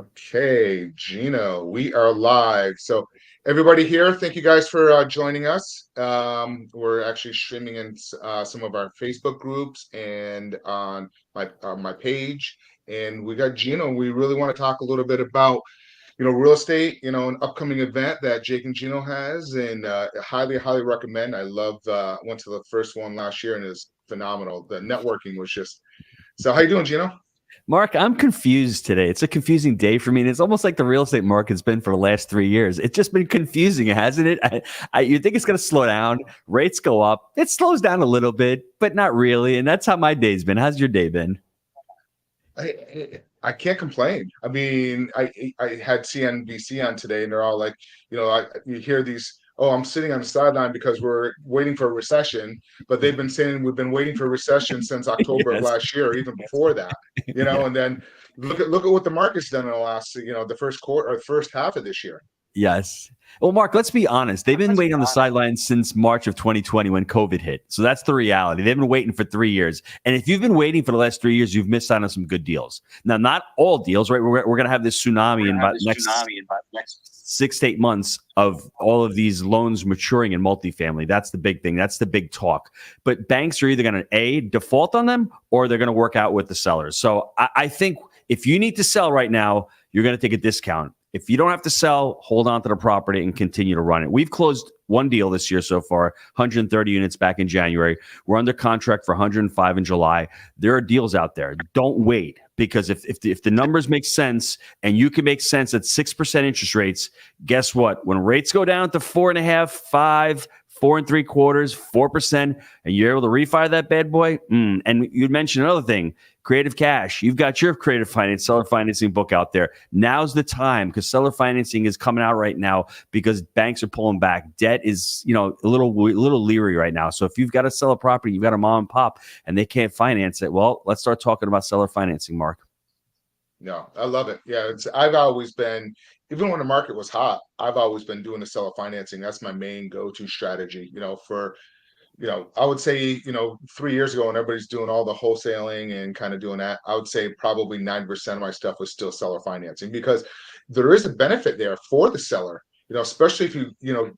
Okay, Gino, we are live. So, everybody here, thank you guys for joining us. We're actually streaming in some of our Facebook groups and on my page. And we got Gino. We really want to talk a little bit about real estate. An upcoming event that Jake and Gino has, and highly recommend. I love. Went to the first one last year and it was phenomenal. The networking was just. So, how you doing, Gino? Mark, I'm confused today. It's a confusing day for me. And it's almost like the real estate market's been for the last 3 years. It's just been confusing, hasn't it? You think it's going to slow down. Rates go up. It slows down a little bit, but not really. And that's how my day's been. How's your day been? I can't complain. I mean, I had CNBC on today, and they're all like, you hear these. Oh, I'm sitting on the sideline because we're waiting for a recession, but they've been saying we've been waiting for a recession since October of Yes. last year, even before that. Yeah. And then look at what the market's done in the last, the first quarter or first half of this year. Yes. Well, Mark, let's be honest. They've been waiting on the sidelines since March of 2020 when COVID hit. So that's the reality. They've been waiting for 3 years. And if you've been waiting for the last 3 years, you've missed out on some good deals. Now, not all deals, right? We're going to have this tsunami in about next 6 to 8 months of all of these loans maturing in multifamily. That's the big thing. That's the big talk. But banks are either going to default on them or they're going to work out with the sellers. So I think if you need to sell right now, you're going to take a discount. If you don't have to sell, hold on to the property and continue to run it. We've closed one deal this year so far, 130 units back in January. We're under contract for 105 in July. There are deals out there. Don't wait, because if the numbers make sense and you can make sense at 6% interest rates, guess what? When rates go down to 4.5, 5, 4.75, 4%, and you're able to refi that bad boy. And you mentioned another thing, Creative Cash. You've got your creative finance, seller financing book out there. Now's the time, because seller financing is coming out right now because banks are pulling back. Debt is, a little leery right now. So if you've got to sell a property, you've got a mom and pop, and they can't finance it, well, let's start talking about seller financing, Mark. No, I love it. Yeah, I've always been, even when the market was hot, I've always been doing the seller financing. That's my main go-to strategy, I would say, 3 years ago when everybody's doing all the wholesaling and kind of doing that, I would say probably 90% of my stuff was still seller financing, because there is a benefit there for the seller, especially if you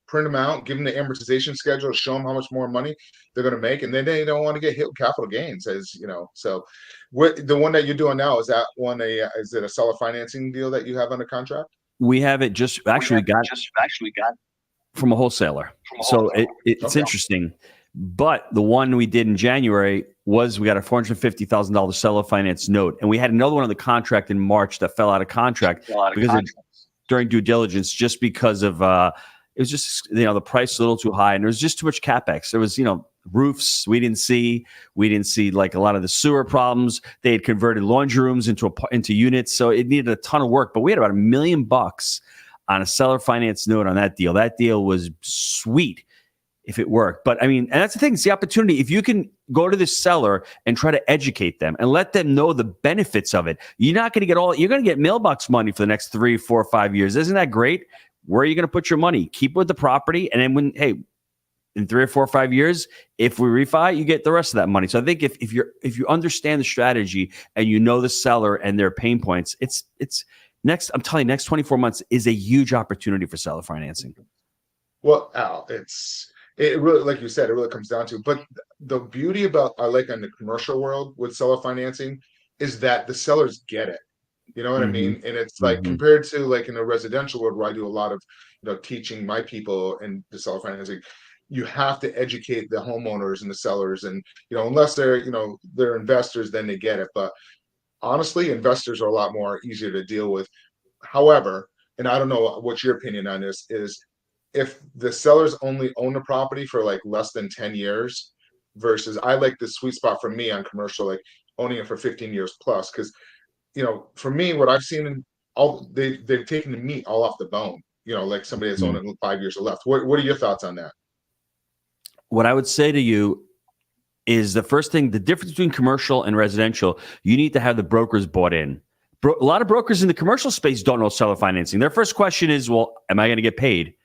print them out, give them the amortization schedule, show them how much more money they're going to make. And then they don't want to get hit with capital gains, so what the one that you're doing now, is that one is it a seller financing deal that you have under contract? We have it just actually got from a wholesaler. So it's Okay. interesting. But the one we did in January was we got a $450,000 seller finance note. And we had another one on the contract in March that fell out of contract during due diligence, just because of it was just, the price was a little too high and there was just too much CapEx. There was, roofs we didn't see like a lot of the sewer problems. They had converted laundry rooms into units. So it needed a ton of work, but we had about $1 million on a seller finance note on that deal. That deal was sweet if it worked. But I mean, and that's the thing, it's the opportunity. If you can go to the seller and try to educate them and let them know the benefits of it, you're not going to get you're going to get mailbox money for the next 3, 4, 5 years. Isn't that great? Where are you going to put your money? Keep with the property. And then in 3 or 4 or 5 years, if we refi, you get the rest of that money. So I think if you understand the strategy and you know the seller and their pain points, it's I'm telling you, next 24 months is a huge opportunity for seller financing. Well, Al, it really, like you said, it really comes down to, but the beauty about, I like, in the commercial world with seller financing, is that the sellers get it. You know what I mean? And it's like, compared to like in the residential world where I do a lot of, teaching my people in the seller financing, you have to educate the homeowners and the sellers, and, unless they're investors, then they get it. But honestly, investors are a lot more easier to deal with. However, and I don't know what your opinion on this is, if the sellers only own the property for like less than 10 years, versus, I like the sweet spot for me on commercial, like owning it for 15 years plus. Because, for me, what I've seen, they've taken the meat all off the bone, like somebody that's owned it 5 years or left. What are your thoughts on that? What I would say to you is, the first thing, the difference between commercial and residential, you need to have the brokers bought in. A lot of brokers in the commercial space don't know seller financing. Their first question is, well, am I going to get paid?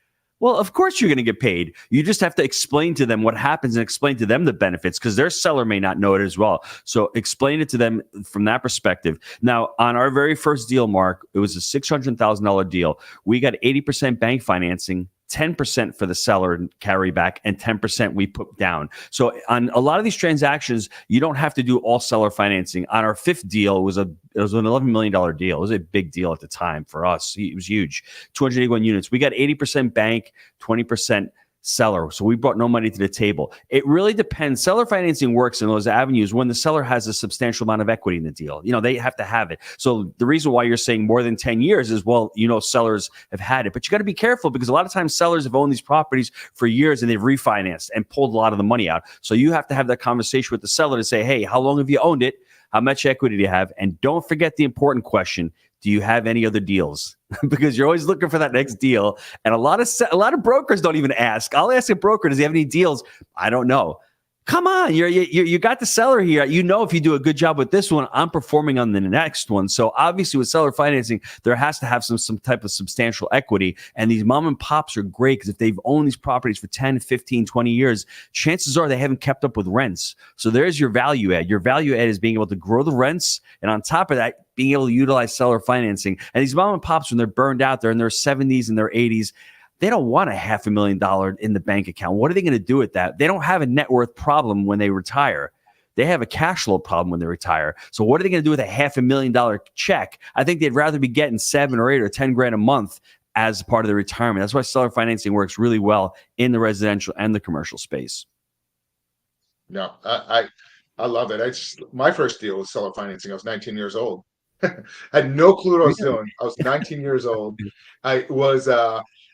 Well, of course you're going to get paid. You just have to explain to them what happens and explain to them the benefits, because their seller may not know it as well. So explain it to them from that perspective. Now, on our very first deal, Mark, it was a $600,000 deal. We got 80% bank financing, 10% for the seller and carry back, and 10% we put down. So on a lot of these transactions, you don't have to do all seller financing. On our fifth deal, it was an $11 million deal. It was a big deal at the time for us. It was huge. 281 units. We got 80% bank, 20% seller. So we brought no money to the table. It really depends. Seller financing works in those avenues when the seller has a substantial amount of equity in the deal. They have to have it. So the reason why you're saying more than 10 years is, well, sellers have had it, but you got to be careful, because a lot of times sellers have owned these properties for years and they've refinanced and pulled a lot of the money out. So you have to have that conversation with the seller to say, hey, how long have you owned it? How much equity do you have? And don't forget the important question. Do you have any other deals? Because you're always looking for that next deal. And a lot of brokers don't even ask. I'll ask a broker, does he have any deals? I don't know. Come on, you got the seller here. If you do a good job with this one, I'm performing on the next one. So obviously with seller financing, there has to have some type of substantial equity. And these mom and pops are great, because if they've owned these properties for 10, 15, 20 years, chances are they haven't kept up with rents. So there's your value add. Your value add is being able to grow the rents. And on top of that, being able to utilize seller financing. And these mom and pops, when they're burned out, they're in their 70s and their 80s. They don't want $500,000 in the bank account. What are they going to do with that? They don't have a net worth problem when they retire. They have a cash flow problem when they retire. So what are they going to do with a $500,000 check? I think they'd rather be getting 7 or 8 or 10 grand a month as part of their retirement. That's why seller financing works really well in the residential and the commercial space. No, I love it. My first deal was seller financing. I was 19 years old. I had no clue what I was doing. I was 19 years old.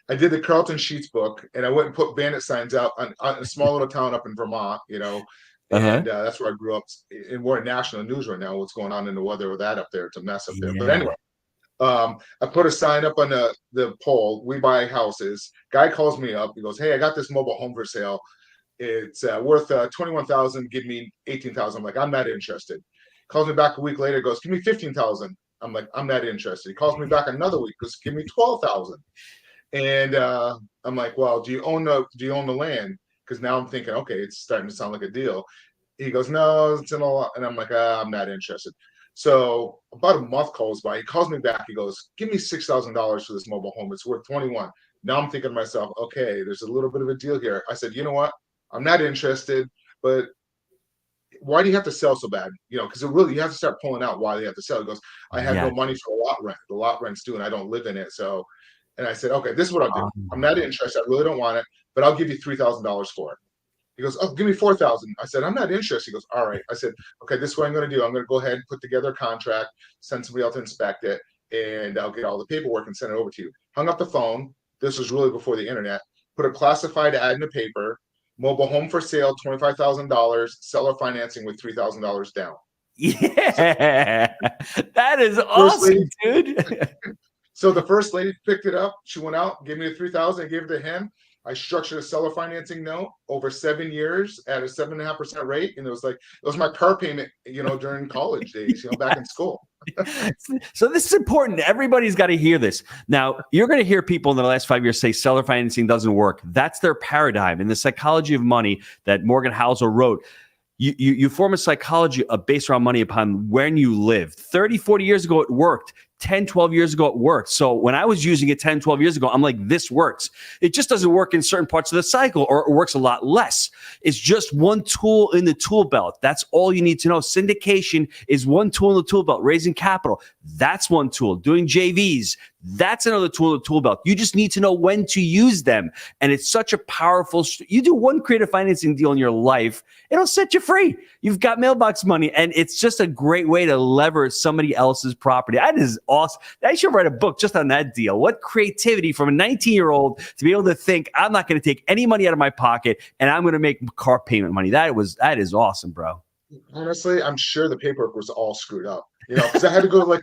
I did the Carlton Sheets book, and I went and put bandit signs out on a small little town up in Vermont, and that's where I grew up. And we're in national news right now. What's going on in the weather with that up there? It's a mess up there. But anyway, I put a sign up on the pole. We buy houses. Guy calls me up. He goes, "Hey, I got this mobile home for sale. It's worth $21,000. Give me $18,000." I'm like, "I'm not interested." Calls me back a week later. Goes, "Give me $15,000." I'm like, "I'm not interested." He calls me back another week. Goes, "Give me $12,000." And I'm like, "Well, do you own the land?" Because now I'm thinking, okay, it's starting to sound like a deal. He goes, "No, it's in a lot." And I'm like, "I'm not interested." So about a month goes by. He calls me back. He goes, "Give me $6,000 for this mobile home. It's worth 21." Now I'm thinking to myself, okay, there's a little bit of a deal here. I said, "You know what? I'm not interested, but why do you have to sell so bad?" Because you have to start pulling out why they have to sell. He goes, "I have no money for a lot rent. The lot rent's due, and I don't live in it." And I said, "Okay, this is what I'll do. I'm not interested. I really don't want it, but I'll give you $3,000 for it." He goes, "Oh, give me $4,000." I said, "I'm not interested." He goes, "All right." I said, "Okay, this is what I'm going to do. I'm going to go ahead and put together a contract, send somebody else to inspect it, and I'll get all the paperwork and send it over to you." Hung up the phone. This was really before the internet. Put a classified ad in the paper. Mobile home for sale, $25,000. Seller financing with $3,000 down. Yeah, that is awesome, dude. So the first lady picked it up. She went out, gave me the $3,000, gave it to him. I structured a seller financing note over 7 years at a 7.5% rate, and it was my car payment, during college days, back in school. So this is important. Everybody's got to hear this. Now, you're going to hear people in the last 5 years say seller financing doesn't work. That's their paradigm. In the Psychology of Money that Morgan Housel wrote, you form a psychology based around money upon when you lived. 30, 40 years ago, it worked. 10, 12 years ago, it worked. So when I was using it 10, 12 years ago, I'm like, this works. It just doesn't work in certain parts of the cycle, or it works a lot less. It's just one tool in the tool belt. That's all you need to know. Syndication is one tool in the tool belt. Raising capital, that's one tool. Doing JVs, that's another tool in the tool belt. You just need to know when to use them. And it's such a powerful, you do one creative financing deal in your life, it'll set you free. You've got mailbox money, and it's just a great way to leverage somebody else's property. That is awesome. I should write a book just on that deal. What creativity from a 19-year-old to be able to think, I'm not going to take any money out of my pocket and I'm going to make car payment money. That is awesome, bro. Honestly, I'm sure the paperwork was all screwed up, because I had to go I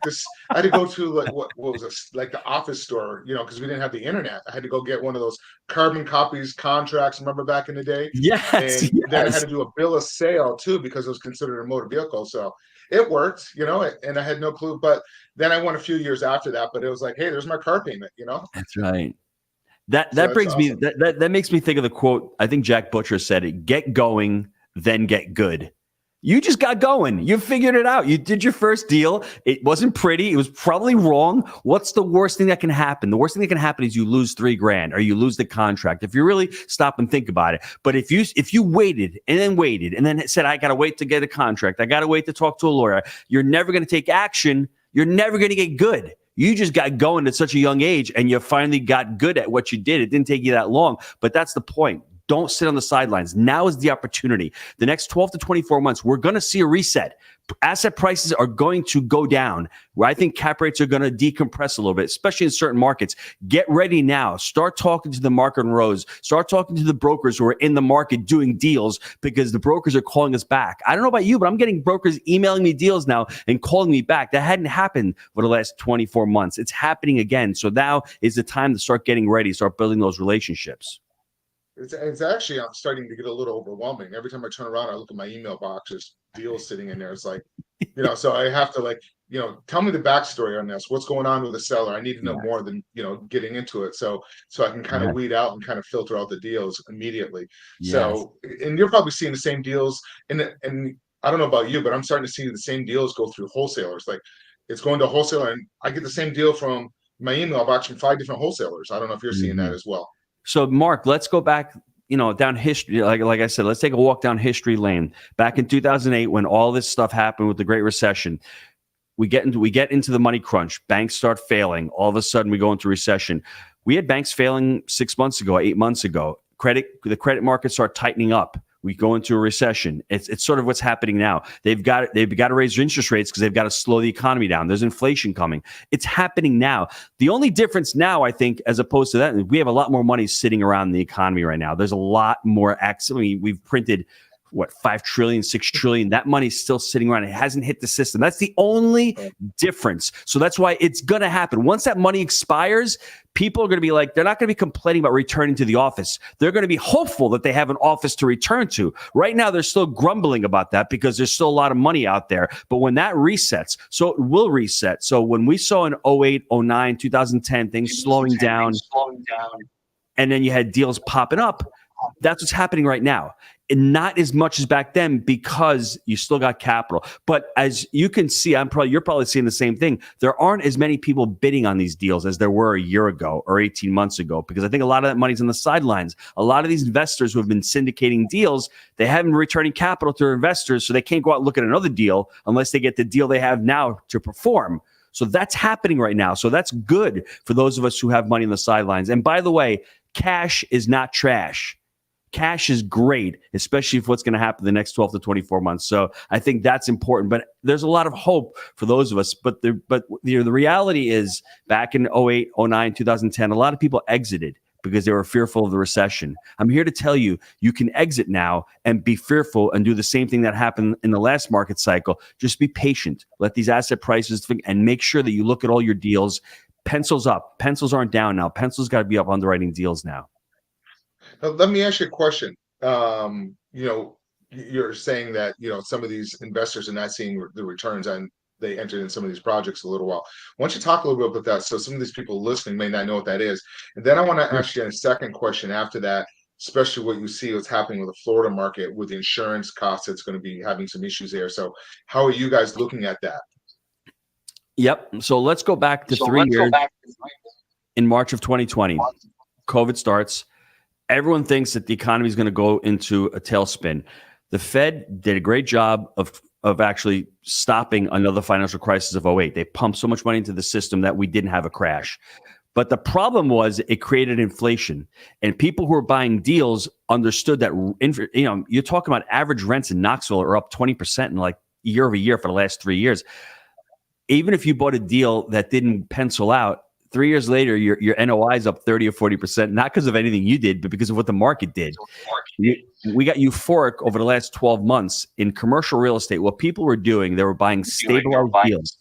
had to go to what was it, like the office store, because we didn't have the internet. I had to go get one of those carbon copies contracts. Remember back in the day? Yes. And then I had to do a bill of sale too, because it was considered a motor vehicle. So it worked, and I had no clue. But then I went a few years after that, but it was like, hey, there's my car payment, That's right. That So that that's brings me awesome. that makes me think of the quote. I think Jack Butcher said it: "Get going, then get good." You just got going. You figured it out. You did your first deal. It wasn't pretty. It was probably wrong. What's the worst thing that can happen? The worst thing that can happen is you lose $3,000 or you lose the contract. If you really stop and think about it. But if you waited and then said, I gotta wait to get a contract, I gotta wait to talk to a lawyer, you're never gonna take action. You're never gonna get good. You just got going at such a young age and you finally got good at what you did. It didn't take you that long, but that's the point. Don't sit on the sidelines. Now is the opportunity. The next 12 to 24 months, we're going to see a reset. Asset prices are going to go down. Where I think cap rates are going to decompress a little bit, especially in certain markets. Get ready now. Start talking to the market rows. Start talking to the brokers who are in the market doing deals because the brokers are calling us back. I don't know about you, but I'm getting brokers emailing me deals now and calling me back. That hadn't happened for the last 24 months. It's happening again. So now is the time to start getting ready, start building those relationships. It's actually I'm starting to get a little overwhelming. Every time I turn around, I look at my email box, there's deals sitting in there. It's like, so I have to tell me the backstory on this. What's going on with the seller? I need to know more than getting into it. So I can kind of weed out and kind of filter out the deals immediately. Yes. So, and you're probably seeing the same deals, and I don't know about you, but I'm starting to see the same deals go through wholesalers. Like it's going to a wholesaler, and I get the same deal from my email box from 5 different wholesalers. I don't know if you're seeing that as well. So, Mark, let's go back, down history. Like I said, let's take a walk down history lane. Back in 2008, when all this stuff happened with the Great Recession, we get into the money crunch. Banks start failing. All of a sudden, we go into recession. We had banks failing 6 months ago, 8 months ago. The credit markets start tightening up. We go into a recession. It's sort of what's happening now. They've got to raise interest rates because they've got to slow the economy down. There's inflation coming. It's happening now. The only difference now, I think, as opposed to that, we have a lot more money sitting around the economy right now. There's a lot more we've printed 5 trillion, 6 trillion. That money's still sitting around. It hasn't hit the system. That's the only difference. So that's why it's going to happen. Once that money expires, people are going to be they're not going to be complaining about returning to the office. They're going to be hopeful that they have an office to return to. Right now, they're still grumbling about that because there's still a lot of money out there. But when that resets, so it will reset. So when we saw in 08, 09, 2010, things slowing down, and then you had deals popping up, that's what's happening right now. And not as much as back then because you still got capital. But as you can see, you're probably seeing the same thing. There aren't as many people bidding on these deals as there were a year ago or 18 months ago, because I think a lot of that money's on the sidelines. A lot of these investors who have been syndicating deals, they haven't been returning capital to their investors, so they can't go out and look at another deal unless they get the deal they have now to perform. So that's happening right now. So that's good for those of us who have money on the sidelines. And by the way, cash is not trash. Cash is great, especially for what's going to happen the next 12 to 24 months. So I think that's important. But there's a lot of hope for those of us. But the reality is back in 08, 09, 2010, a lot of people exited because they were fearful of the recession. I'm here to tell you, you can exit now and be fearful and do the same thing that happened in the last market cycle. Just be patient. Let these asset prices and make sure that you look at all your deals. Pencils up. Pencils aren't down now. Pencils got to be up underwriting deals now. Now, let me ask you a question. You're saying that some of these investors are not seeing the returns on they entered in some of these projects a little while. Why don't you talk a little bit about that? So some of these people listening may not know what that is. And then I want to ask you a second question after that, especially what you see what's happening with the Florida market with the insurance costs. It's going to be having some issues there. So how are you guys looking at that? Yep. So let's go back to 3 years. In March of 2020, COVID starts. Everyone thinks that the economy is going to go into a tailspin. The Fed did a great job of actually stopping another financial crisis of 08. They pumped so much money into the system that we didn't have a crash. But the problem was it created inflation, and people who were buying deals understood that, you're talking about average rents in Knoxville are up 20% in year over year for the last 3 years. Even if you bought a deal that didn't pencil out, 3 years later, your NOI is up 30 or 40%, not because of anything you did, but because of what the market did. We got euphoric over the last 12 months in commercial real estate. What people were doing, they were buying stabilized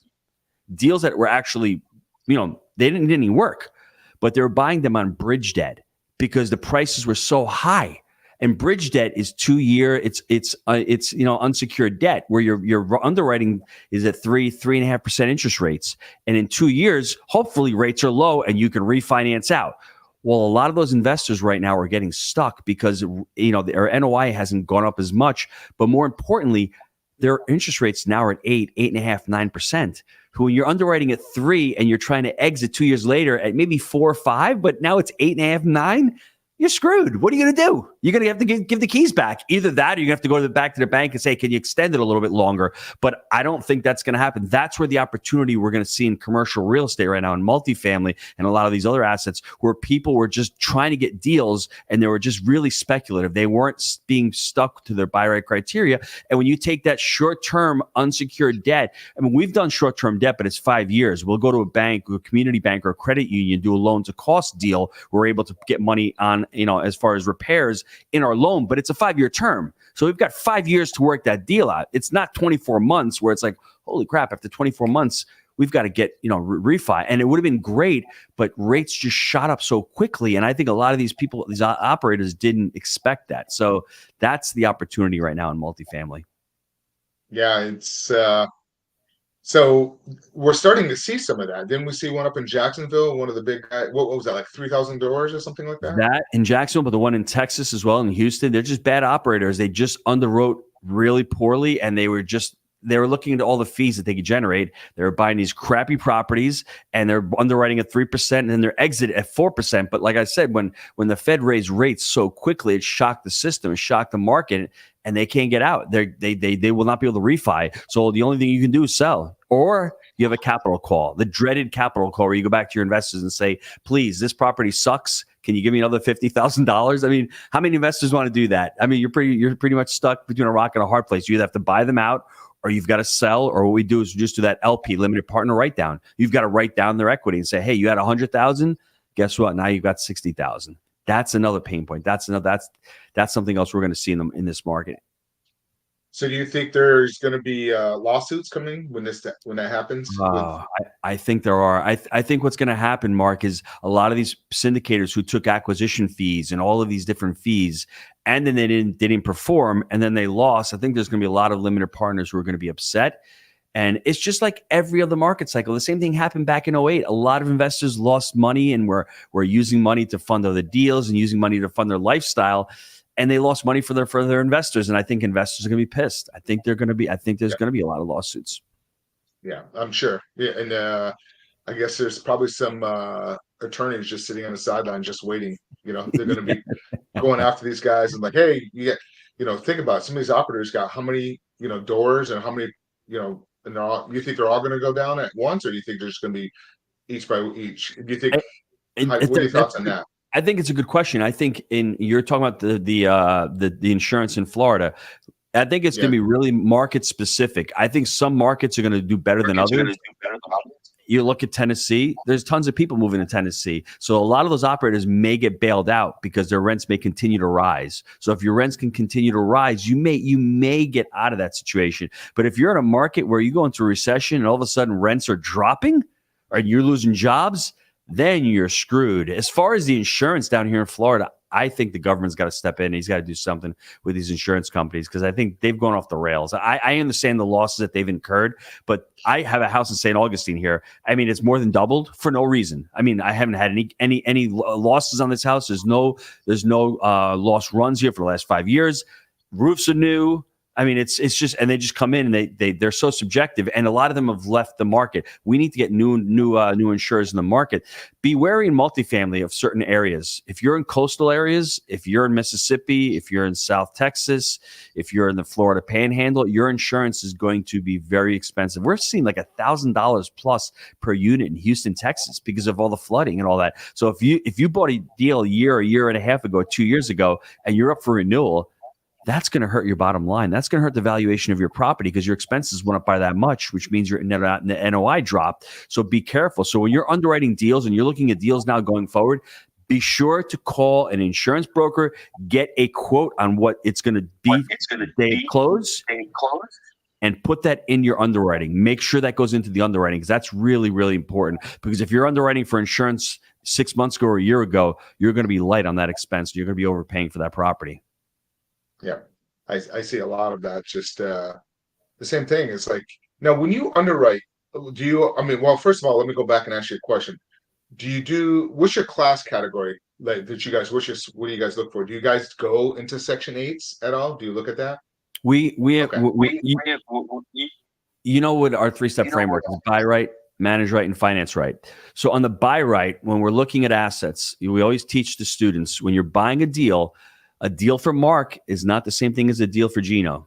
deals that were actually, they didn't even work, but they were buying them on bridge debt because the prices were so high. And bridge debt is 2 year. It's unsecured debt where your underwriting is at 3.5% interest rates, and in 2 years, hopefully rates are low and you can refinance out. Well, a lot of those investors right now are getting stuck because their NOI hasn't gone up as much, but more importantly, their interest rates now are at 8.5%, 9%. Who when you're underwriting at 3 and you're trying to exit 2 years later at maybe 4 or 5, but now it's 8.5, 9, you're screwed. What are you going to do? You're going to have to give the keys back. Either that or you have to go back to the bank and say, can you extend it a little bit longer? But I don't think that's going to happen. That's where the opportunity we're going to see in commercial real estate right now, in multifamily and a lot of these other assets, where people were just trying to get deals and they were just really speculative. They weren't being stuck to their buy right criteria. And when you take that short-term unsecured debt, I mean, we've done short-term debt, but it's 5 years. We'll go to a bank, a community bank or a credit union, do a loan to cost deal. We're able to get money on, as far as repairs in our loan, but it's a 5-year term. So we've got 5 years to work that deal out. It's not 24 months where it's like, holy crap, after 24 months, we've got to get, refi. And it would have been great, but rates just shot up so quickly. And I think a lot of these people, these operators didn't expect that. So that's the opportunity right now in multifamily. Yeah, it's so we're starting to see some of that. Didn't we see one up in Jacksonville? One of the big guys, what was that, like 3,000 doors or something like that? That in Jacksonville, but the one in Texas as well, in Houston, they're just bad operators. They just underwrote really poorly, and they were looking into all the fees that they could generate. They were buying these crappy properties and they're underwriting at 3% and then their exit at 4%. But like I said, when the Fed raised rates so quickly, it shocked the system, it shocked the market, and they can't get out. They will not be able to refi. So the only thing you can do is sell, or you have a capital call, the dreaded capital call, where you go back to your investors and say, please, this property sucks. Can you give me another $50,000? I mean, how many investors want to do that? I mean, you're pretty much stuck between a rock and a hard place. You either have to buy them out, or you've got to sell, or what we do is just do that LP, limited partner write down. You've got to write down their equity and say, hey, you had 100,000. Guess what? Now you've got 60,000. That's another pain point. That's something else we're going to see in this market. So do you think there's going to be lawsuits coming when that happens? I think there are. I think what's going to happen, Mark, is a lot of these syndicators who took acquisition fees and all of these different fees, and then they didn't perform, and then they lost. I think there's going to be a lot of limited partners who are going to be upset. And it's just like every other market cycle. The same thing happened back in 2008. A lot of investors lost money and were using money to fund other deals and using money to fund their lifestyle. And they lost money for their investors. And I think investors are going to be pissed. I think there's going to be a lot of lawsuits. Yeah, I'm sure. Yeah, and I guess there's probably some attorneys just sitting on the sideline just waiting. They're going to be going after these guys and like, hey, you get, think about it. Some of these operators got how many, doors and how many, and you think they're all going to go down at once, or do you think there's going to be each by each? Do you think? What are your thoughts on that? I think it's a good question. I think you're talking about the insurance in Florida. I think it's going to be really market specific. I think some markets are going to do better than others. You look at Tennessee, there's tons of people moving to Tennessee. So a lot of those operators may get bailed out because their rents may continue to rise. So if your rents can continue to rise, you may get out of that situation. But if you're in a market where you go into a recession and all of a sudden rents are dropping or you're losing jobs, then you're screwed. As far as the insurance down here in Florida, I think the government's got to step in. He's got to do something with these insurance companies because I think they've gone off the rails. I understand the losses that they've incurred, but I have a house in St. Augustine here. I mean, it's more than doubled for no reason. I mean, I haven't had any losses on this house. There's no lost runs here for the last 5 years. Roofs are new. I mean, it's just, and they just come in and they're so subjective, and a lot of them have left the market. We need to get new insurers in the market. Be wary in multifamily of certain areas. If you're in coastal areas, if you're in Mississippi, if you're in South Texas, if you're in the Florida Panhandle, your insurance is going to be very expensive. We're seeing like $1,000 plus per unit in Houston, Texas, because of all the flooding and all that. So if you bought a deal a year and a half ago, 2 years ago, and you're up for renewal, that's going to hurt your bottom line. That's going to hurt the valuation of your property because your expenses went up by that much, which means your NOI dropped. So be careful. So when you're underwriting deals and you're looking at deals now going forward, be sure to call an insurance broker, get a quote on what it's going to be day close, and put that in your underwriting. Make sure that goes into the underwriting because that's really, really important. Because if you're underwriting for insurance 6 months ago or a year ago, you're going to be light on that expense. You're going to be overpaying for that property. Yeah, I see a lot of that. Just the same thing. It's like, now when you underwrite, well, first of all, let me go back and ask you a question. What's your class category like that you guys, what do you guys look for? Do you guys go into Section 8s at all? Do you look at that? We have, Okay. you know what our three-step framework is: buy right, manage right, and finance right. So on the buy right, when we're looking at assets, we always teach the students, when you're buying a deal for Mark is not the same thing as a deal for Gino.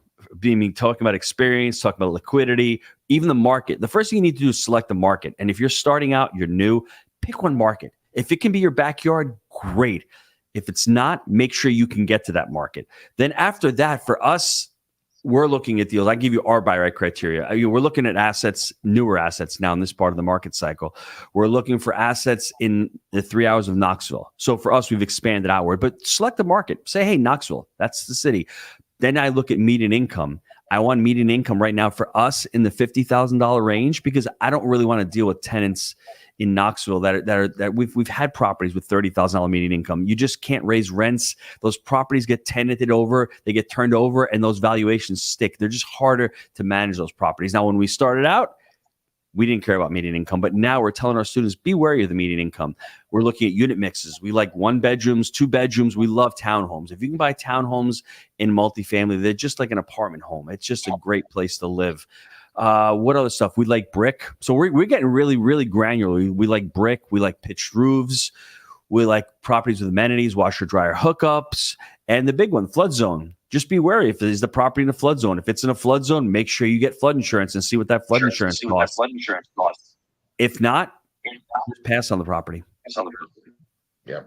Talking about experience, talking about liquidity, even the market. The first thing you need to do is select the market. And if you're starting out, you're new, pick one market. If it can be your backyard, great. If it's not, make sure you can get to that market. Then after that, for us, we're looking at deals. I give you our buy right criteria. We're looking at assets, newer assets now in this part of the market cycle. We're looking for assets in the 3 hours of Knoxville. So for us, we've expanded outward, but select the market. Say, hey, Knoxville, that's the city. Then I look at median income. I want median income right now for us in the $50,000 range, because I don't really want to deal with tenants in Knoxville that we've had properties with $30,000 median income. You just can't raise rents. Those properties get tenanted over, they get turned over, and those valuations stick. They're just harder to manage those properties. Now, when we started out, we didn't care about median income, but now we're telling our students, be wary of the median income. We're looking at unit mixes. We like 1 bedrooms, 2 bedrooms. We love townhomes. If you can buy townhomes in multifamily, they're just like an apartment home. It's just a great place to live. What other stuff? We like brick. So we're getting really, really granular. We like brick. We like pitched roofs. We like properties with amenities, washer, dryer hookups. And the big one, flood zone. Just be wary if there's the property in a flood zone. If it's in a flood zone, make sure you get flood insurance and see what that flood insurance costs. If not, just pass on the property. Yeah.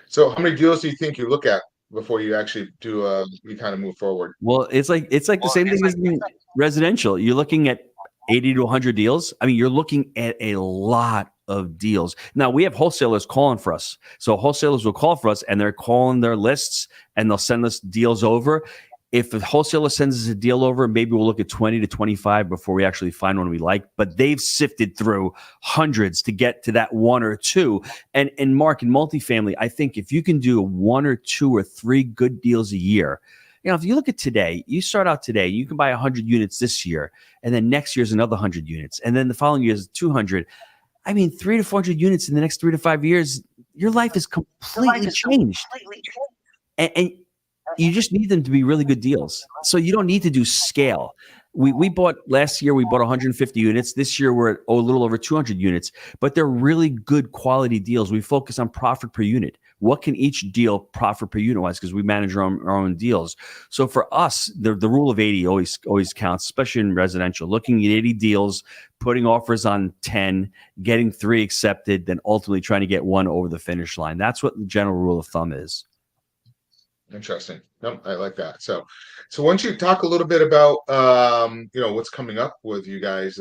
So how many deals do you think you look at before you actually do you kind of move forward? Well, it's like the same thing as in residential. You're looking at 80 to 100 deals. I mean, you're looking at a lot of deals. Now, we have wholesalers calling for us. So wholesalers will call for us, and they're calling their lists, and they'll send us deals over. If a wholesaler sends us a deal over, maybe we'll look at 20 to 25 before we actually find one we like. But they've sifted through hundreds to get to that 1 or 2. And Mark, in multifamily, I think if you can do 1 or 2 or 3 good deals a year, if you look at today, you start out today, you can buy 100 units this year, and then next year's another 100 units, and then the following year is 200. I mean, 300 to 400 units in the next 3 to 5 years, your life is completely changed. And you just need them to be really good deals. So you don't need to do scale. We bought last year, we bought 150 units. This year, we're at a little over 200 units, but they're really good quality deals. We focus on profit per unit. What can each deal profit per unit wise? Because we manage our own deals. So for us, the rule of 80 always counts, especially in residential. Looking at 80 deals, putting offers on 10, getting 3 accepted, then ultimately trying to get 1 over the finish line. That's what the general rule of thumb is. Interesting. No, I like that. So why don't you talk a little bit about what's coming up with you guys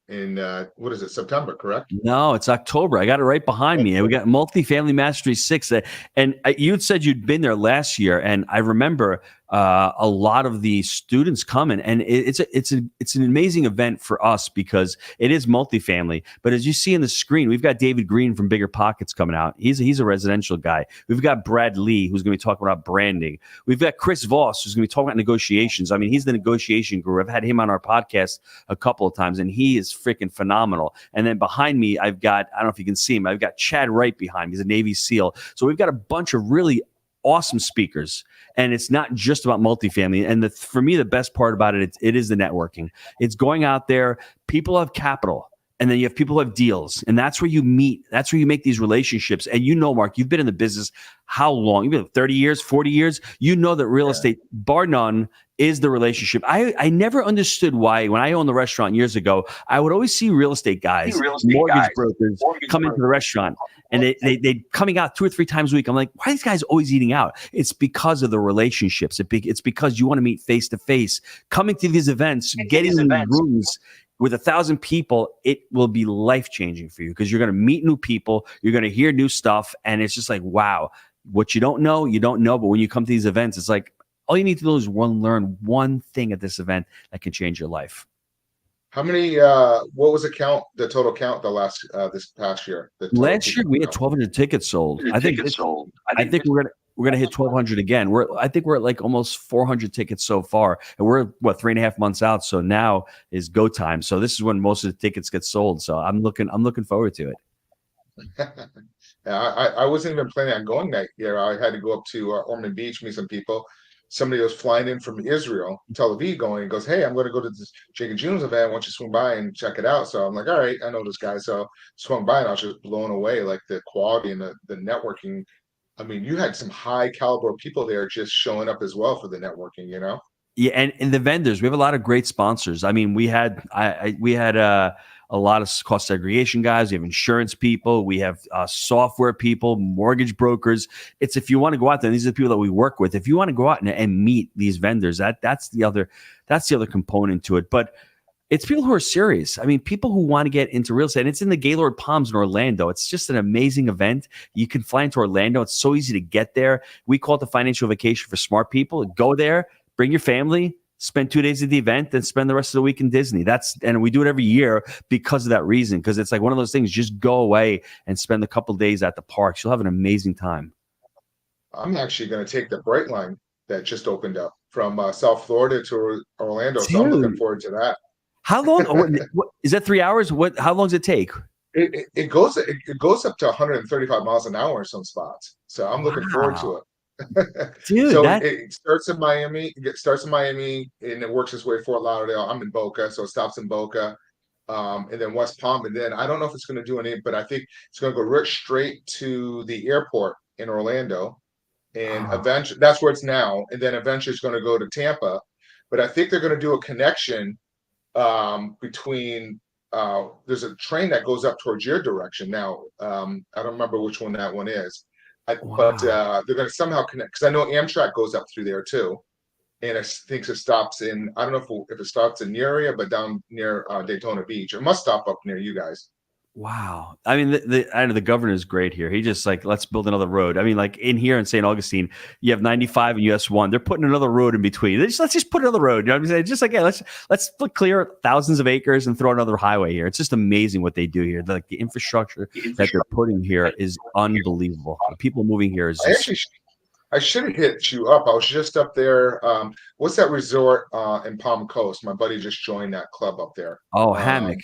in what is it, September, correct? No, it's October. I got it right behind me. And we got Multifamily Mastery 6. And you had said you'd been there last year, and I remember a lot of the students coming, and it's an amazing event for us because it is multifamily. But as you see in the screen, we've got David Green from Bigger Pockets coming out. He's a residential guy. We've got Brad Lee, who's going to be talking about branding. We've got Chris Voss, who's going to be talking about negotiations. I mean, he's the negotiation guru. I've had him on our podcast a couple of times, and he is freaking phenomenal. And then behind me, I've got, I don't know if you can see him, I've got Chad Wright behind me. He's a Navy SEAL. So we've got a bunch of really awesome speakers, and it's not just about multifamily. And for me, the best part about it is the networking. It's going out there. People have capital, and then you have people who have deals, and that's where you meet. That's where you make these relationships. And Mark, you've been in the business how long? You've been 30 years, 40 years. You know that real estate, bar none, is the relationship. I never understood why, when I owned the restaurant years ago, I would always see real estate guys, mortgage brokers come into the restaurant, and they coming out 2 or 3 times a week. I'm like, why are these guys always eating out? It's because of the relationships. It's because you want to meet face to face. Coming to these events, getting in rooms with 1,000 people, it will be life-changing for you because you're going to meet new people, you're going to hear new stuff, and it's just like, wow, what you don't know. But when you come to these events, it's like, all you need to do is learn one thing at this event that can change your life. How many, what was the total count this past year? Last year we had 1,200 tickets sold. I think we're gonna hit 1,200 again. I think we're at like almost 400 tickets so far, and we're 3.5 months out. So now is go time. So this is when most of the tickets get sold. So I'm looking forward to it. Yeah, I wasn't even planning on going that year. I had to go up to Ormond Beach, meet some people. Somebody was flying in from Israel, Tel Aviv, going and goes, "Hey, I'm going to go to this Jake and June's event. Why don't you swing by and check it out?" So I'm like, "All right, I know this guy." So swung by and I was just blown away, like the quality and the networking. I mean, you had some high caliber people there just showing up as well for the networking, you know? Yeah, and the vendors, we have a lot of great sponsors. I mean, we had a lot of cost segregation guys. We have insurance people. We have software people, mortgage brokers. It's if you want to go out there, and these are the people that we work with. If you want to go out and meet these vendors, that's the other component to it. But it's people who are serious. I mean, people who want to get into real estate. And it's in the Gaylord Palms in Orlando. It's just an amazing event. You can fly into Orlando. It's so easy to get there. We call it the financial vacation for smart people. Go there, bring your family, spend 2 days at the event, then spend the rest of the week in Disney. And we do it every year because of that reason. Because it's like one of those things. Just go away and spend a couple of days at the parks. You'll have an amazing time. I'm actually going to take the Bright Line that just opened up from South Florida to Orlando. So I'm looking Dude, forward to that. how long? What is that? 3 hours? What? How long does it take? It goes up to 135 miles an hour in some spots. So I'm looking forward to Wow, it. dude, So that it starts in Miami, and it works its way to Fort Lauderdale. I'm in Boca, so it stops in Boca, and then West Palm, and then I don't know if it's going to do any, but I think it's going to go right straight to the airport in Orlando, and oh, eventually that's where it's now, and then eventually it's going to go to Tampa, but I think they're going to do a connection between there's a train that goes up towards your direction now. I don't remember which one that one is. But wow. they're going to somehow connect because I know Amtrak goes up through there too, and I think it stops in. I don't know if it stops in your area, but down near Daytona Beach. It must stop up near you guys. Wow. I mean, I know the governor is great here. He just like, let's build another road. I mean, like in here in St. Augustine, you have 95 and US 1. They're putting another road in between. Let's just put another road. You know what I'm saying? Just like, yeah, let's clear thousands of acres and throw another highway here. It's just amazing what they do here. Like the infrastructure that they're putting here is unbelievable. The people moving here is I just, actually I should have hit you up. I was just up there. What's that resort in Palm Coast? My buddy just joined that club up there. oh, hammock.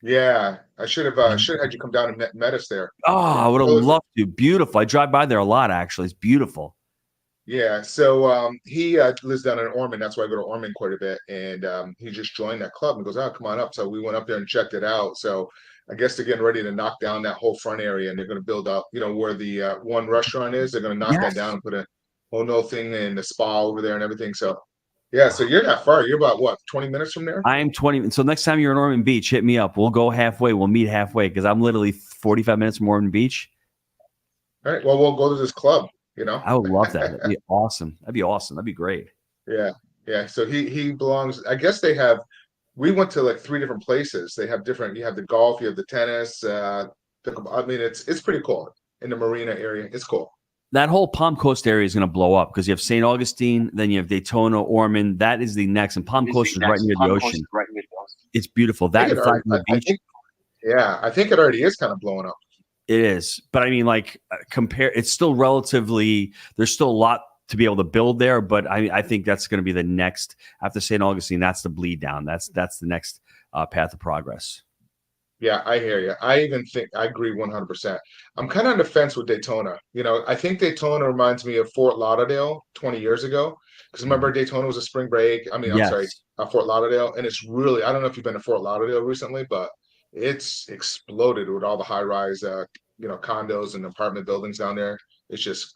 Yeah, I should have had you come down and met us there. Oh, I would have What was it? loved to. Beautiful. I drive by there a lot, actually. It's beautiful. Yeah, so he lives down in Ormond. That's why I go to Ormond quite a bit. And he just joined that club and goes, "Oh, come on up." So we went up there and checked it out. So I guess they're getting ready to knock down that whole front area, and they're going to build up, where the one restaurant is. They're going to knock that down Yes. and put a whole no thing in the spa over there and everything. So yeah, so you're not far. You're about what, 20 minutes from there? I am 20. So next time you're in Ormond Beach, hit me up. We'll go halfway. We'll meet halfway because I'm literally 45 minutes from Ormond Beach. All right. Well, we'll go to this club. I would love that. That'd be awesome. That'd be awesome. That'd be great. Yeah, yeah. So he belongs. I guess they have. We went to like three different places. They have different. You have the golf. You have the tennis. I mean, it's pretty cool in the marina area. It's cool. That whole Palm Coast area is going to blow up because you have St. Augustine, then you have Daytona, Ormond. That is the next. And Palm Coast is right near the ocean. It's beautiful. I think That it and already. Flagler I Beach. think. Yeah, I think it already is kind of blowing up. It is. But I mean, like, compare, it's still relatively, there's still a lot to be able to build there. But I think that's going to be the next, after St. Augustine, that's the bleed down. That's the next path of progress. Yeah, I hear you. I even think I agree 100%. I'm kind of on the fence with Daytona. I think Daytona reminds me of Fort Lauderdale 20 years ago. Because remember, Daytona was a spring break. I mean, I'm sorry, Yes. Fort Lauderdale. And it's really, I don't know if you've been to Fort Lauderdale recently, but it's exploded with all the high-rise, condos and apartment buildings down there. It's just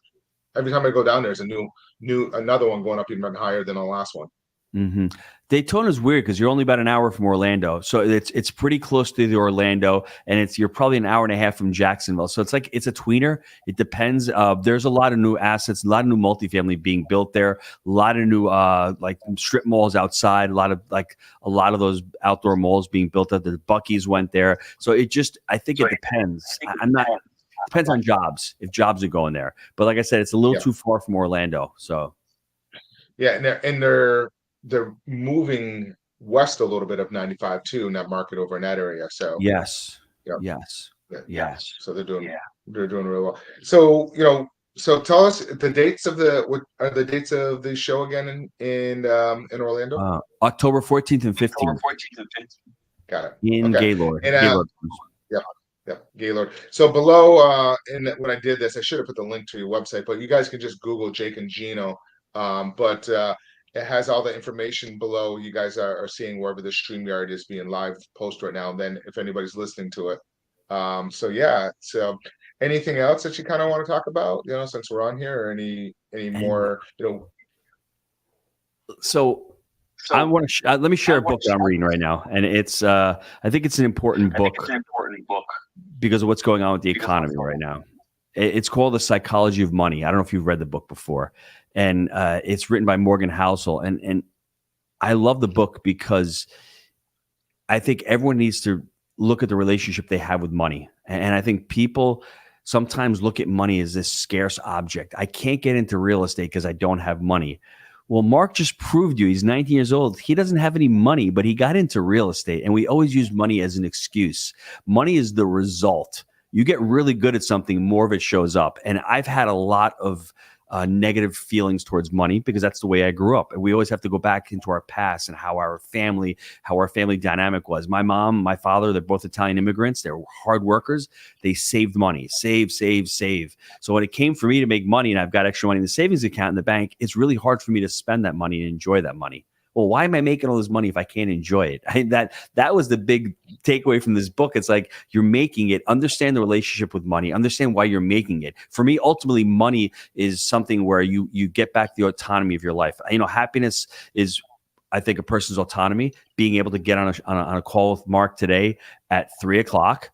every time I go down there, there's another one going up even higher than the last one. Mm-hmm. Daytona is weird because you're only about an hour from Orlando, so it's pretty close to the Orlando, and you're probably an hour and a half from Jacksonville. So it's a tweener. It depends. There's a lot of new assets, a lot of new multifamily being built there, a lot of new like strip malls outside, a lot of those outdoor malls being built up. The Buc-ee's went there, so I think it depends. I'm not. Depends on jobs if jobs are going there, but like I said, it's a little too far from Orlando. So Yeah, and they're moving west a little bit of 95 too in that market over in that area. So yes, yeah, yes, yeah. yeah. So they're doing really well. So so tell us the dates of what are the dates of the show again in Orlando? October 14th and 15th Got it. in Okay. Gaylord. And Gaylord. yep, yep. Gaylord. So below, and when I did this, I should have put the link to your website, but you guys can just Google Jake and Gino. But it has all the information below. You guys are seeing wherever the StreamYard is being live post right now. And then if anybody's listening to it. So yeah. So anything else that you kind of want to talk about, since we're on here, or any And more, so I want to let me share a book that I'm reading right now, and it's I think it's an important book because of what's going on with the economy right now. It's called The Psychology of Money. I don't know if you've read the book before, and it's written by Morgan Housel, and I love the book because I think everyone needs to look at the relationship they have with money, and I think people sometimes look at money as this scarce object. I can't get into real estate because I don't have money. Well, Mark just proved you, he's 19 years old. He doesn't have any money, but he got into real estate. And we always use money as an excuse. Money is the result. You get really good at something, more of it shows up. And I've had a lot of negative feelings towards money because that's the way I grew up. And we always have to go back into our past and how our family dynamic was. My mom, my father, they're both Italian immigrants. They're hard workers. They saved money, save. So when it came for me to make money and I've got extra money in the savings account in the bank, it's really hard for me to spend that money and enjoy that money. Well, why am I making all this money if I can't enjoy it? That was the big takeaway from this book. It's like you're making it, understand the relationship with money, understand why you're making it. For me, ultimately, money is something where you get back the autonomy of your life. Happiness is, I think, a person's autonomy. Being able to get on a call with Mark today at 3:00.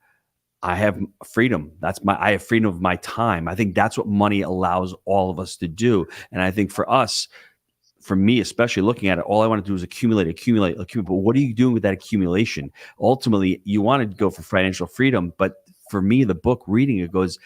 I have freedom. I have freedom of my time. I think that's what money allows all of us to do. And I think for me, especially looking at it, all I want to do is accumulate. But what are you doing with that accumulation? Ultimately, you want to go for financial freedom. But for me, the book, reading it, goes,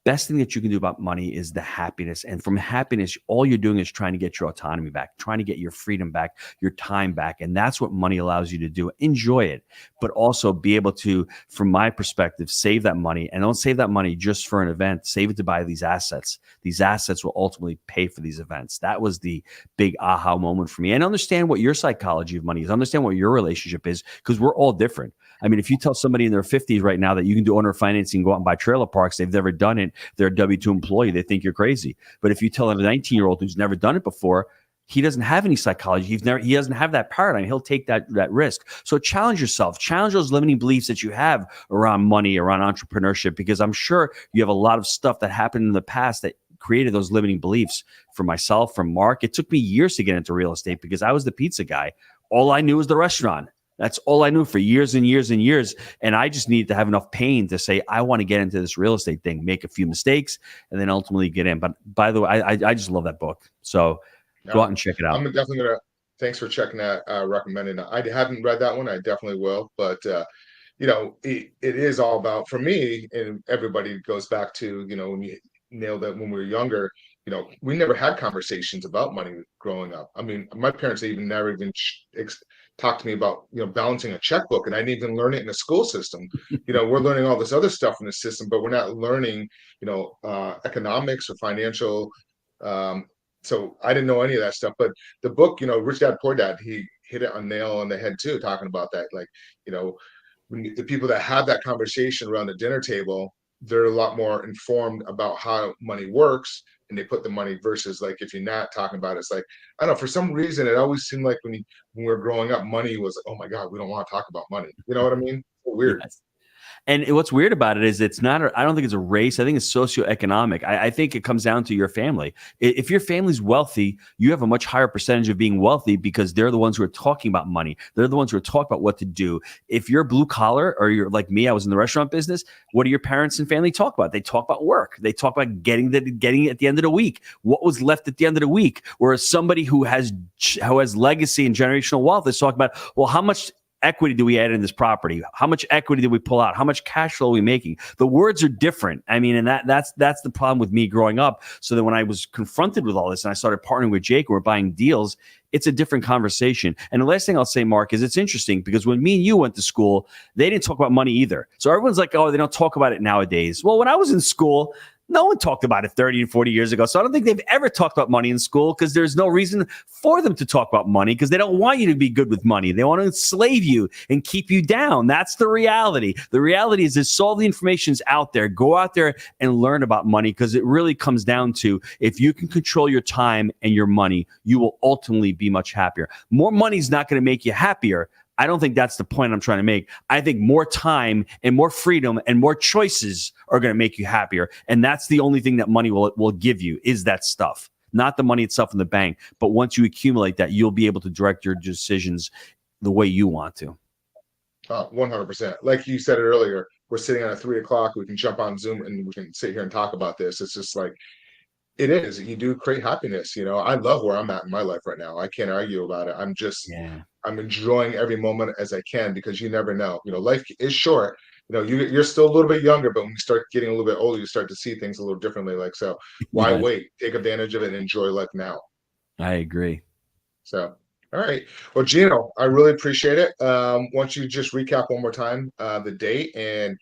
best thing that you can do about money is the happiness. And from happiness, all you're doing is trying to get your autonomy back, trying to get your freedom back, your time back. And that's what money allows you to do. Enjoy it, but also be able to, from my perspective, save that money. And don't save that money just for an event. Save it to buy these assets. These assets will ultimately pay for these events. That was the big aha moment for me. And understand what your psychology of money is. Understand what your relationship is, because we're all different. I mean, if you tell somebody in their 50s right now that you can do owner financing, go out and buy trailer parks, they've never done it, they're a W-2 employee, they think you're crazy. But if you tell a 19-year-old who's never done it before, he doesn't have any psychology. He doesn't have that paradigm. He'll take that risk. So challenge yourself. Challenge those limiting beliefs that you have around money, around entrepreneurship, because I'm sure you have a lot of stuff that happened in the past that created those limiting beliefs. For myself, from Mark, it took me years to get into real estate because I was the pizza guy. All I knew was the restaurant. That's all I knew for years and years and years. And I just needed to have enough pain to say, I want to get into this real estate thing, make a few mistakes, and then ultimately get in. But by the way, I just love that book. So go out and check it out. I'm definitely going to, thanks for checking that, recommending it. I haven't read that one. I definitely will. But, it is all about, for me, and everybody goes back to, when you nailed that when we were younger, we never had conversations about money growing up. I mean, my parents never even talked to me about, balancing a checkbook, and I didn't even learn it in the school system. We're learning all this other stuff in the system, but we're not learning, economics or financial. So I didn't know any of that stuff. But the book, Rich Dad Poor Dad, he hit it on nail on the head too, talking about that. Like, when the people that have that conversation around the dinner table, they're a lot more informed about how money works, and they put the money versus, like, if you're not talking about it, it's like, I don't know, for some reason it always seemed like when we were growing up, money was like, oh my God, we don't want to talk about money. You know what I mean? Weird. Yes. And what's weird about it is it's not, I don't think it's a race. I think it's socioeconomic. I think it comes down to your family. If your family's wealthy, you have a much higher percentage of being wealthy because they're the ones who are talking about money. They're the ones who are talking about what to do. If you're blue collar or you're like me, I was in the restaurant business. What do your parents and family talk about? They talk about work. They talk about getting it at the end of the week. What was left at the end of the week? Whereas somebody who has legacy and generational wealth is talking about, well, how much equity do we add in this property? How much equity do we pull out? How much cash flow are we making? The words are different. I mean, and that's the problem with me growing up. So that when I was confronted with all this and I started partnering with Jake and we're buying deals, it's a different conversation. And the last thing I'll say, Mark, is it's interesting because when me and you went to school, they didn't talk about money either. So everyone's like, oh, they don't talk about it nowadays. Well, when I was in school, No one talked about it 30 and 40 years ago. So I don't think they've ever talked about money in school because there's no reason for them to talk about money because they don't want you to be good with money. They want to enslave you and keep you down. That's the reality. The reality is this, all the information's out there. Go out there and learn about money because it really comes down to if you can control your time and your money, you will ultimately be much happier. More money is not going to make you happier. I don't think that's the point I'm trying to make. I think more time and more freedom and more choices are going to make you happier. And that's the only thing that money will give you is that stuff, not the money itself in the bank. But once you accumulate that, you'll be able to direct your decisions the way you want to. 100%. Like you said it earlier, we're sitting on at 3:00. We can jump on Zoom and we can sit here and talk about this. It's just like, it is. You do create happiness. I love where I'm at in my life right now. I can't argue about it. I'm enjoying every moment as I can because you never know. Life is short. You're still a little bit younger, but when you start getting a little bit older, you start to see things a little differently. Like, so why Yes, wait? Take advantage of it and enjoy life now. I agree. So, all right. Well, Gino, I really appreciate it. Why don't you just recap one more time the date? And,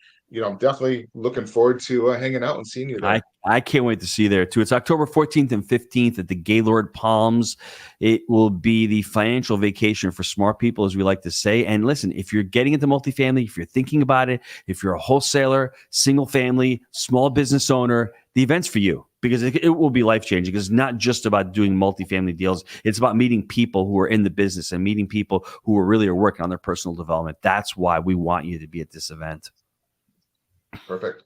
I'm definitely looking forward to hanging out and seeing you there. I can't wait to see you there too. It's October 14th and 15th at the Gaylord Palms. It will be the financial vacation for smart people, as we like to say. And listen, if you're getting into multifamily, if you're thinking about it, if you're a wholesaler, single family, small business owner, the event's for you because it will be life-changing. It's not just about doing multifamily deals. It's about meeting people who are in the business and meeting people who are working on their personal development. That's why we want you to be at this event. Perfect.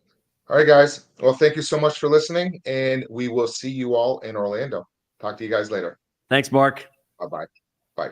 All right, guys. Well, thank you so much for listening, and we will see you all in Orlando. Talk to you guys later. Thanks, Mark. Bye-bye. Bye.